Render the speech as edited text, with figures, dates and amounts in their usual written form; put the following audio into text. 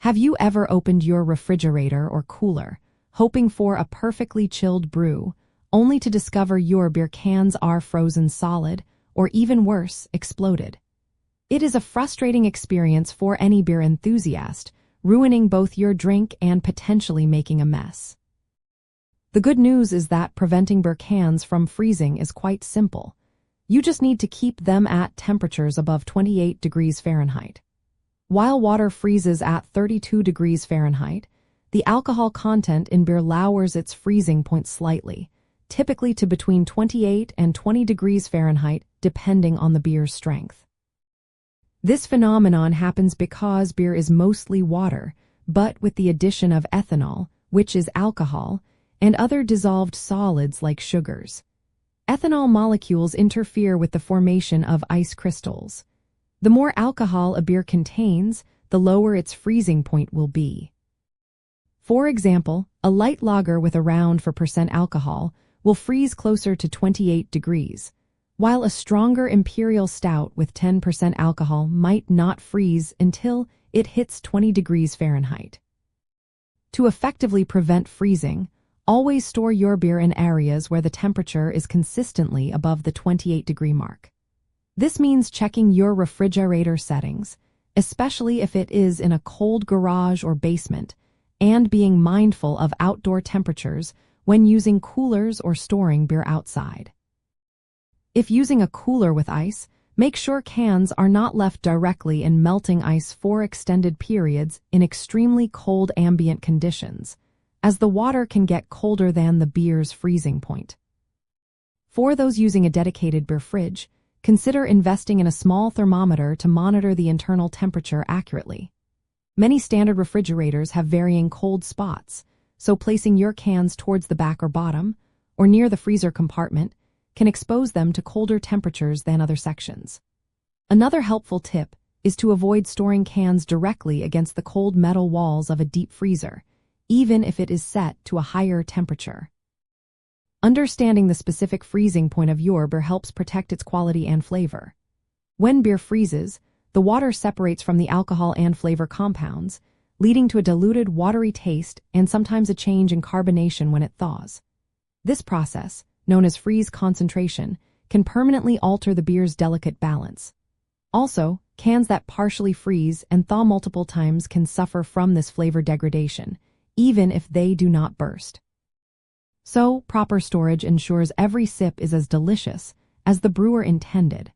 Have you ever opened your refrigerator or cooler, hoping for a perfectly chilled brew, only to discover your beer cans are frozen solid, or even worse, exploded? It is a frustrating experience for any beer enthusiast, ruining both your drink and potentially making a mess. The good news is that preventing beer cans from freezing is quite simple. You just need to keep them at temperatures above 28 degrees Fahrenheit. While water freezes at 32 degrees Fahrenheit, the alcohol content in beer lowers its freezing point slightly, typically to between 28 and 20 degrees Fahrenheit, depending on the beer's strength. This phenomenon happens because beer is mostly water, but with the addition of ethanol, which is alcohol, and other dissolved solids like sugars. Ethanol molecules interfere with the formation of ice crystals. The more alcohol a beer contains, the lower its freezing point will be. For example, a light lager with around 4% alcohol will freeze closer to 28 degrees, while a stronger imperial stout with 10% alcohol might not freeze until it hits 20 degrees Fahrenheit. To effectively prevent freezing, always store your beer in areas where the temperature is consistently above the 28-degree mark. This means checking your refrigerator settings, especially if it is in a cold garage or basement, and being mindful of outdoor temperatures when using coolers or storing beer outside. If using a cooler with ice, make sure cans are not left directly in melting ice for extended periods in extremely cold ambient conditions, as the water can get colder than the beer's freezing point. For those using a dedicated beer fridge, consider investing in a small thermometer to monitor the internal temperature accurately. Many standard refrigerators have varying cold spots, so placing your cans towards the back or bottom, or near the freezer compartment, can expose them to colder temperatures than other sections. Another helpful tip is to avoid storing cans directly against the cold metal walls of a deep freezer, even if it is set to a higher temperature. Understanding the specific freezing point of your beer helps protect its quality and flavor. When beer freezes, the water separates from the alcohol and flavor compounds, leading to a diluted, watery taste and sometimes a change in carbonation when it thaws. This process, known as freeze concentration, can permanently alter the beer's delicate balance. Also, cans that partially freeze and thaw multiple times can suffer from this flavor degradation, even if they do not burst. So, proper storage ensures every sip is as delicious as the brewer intended.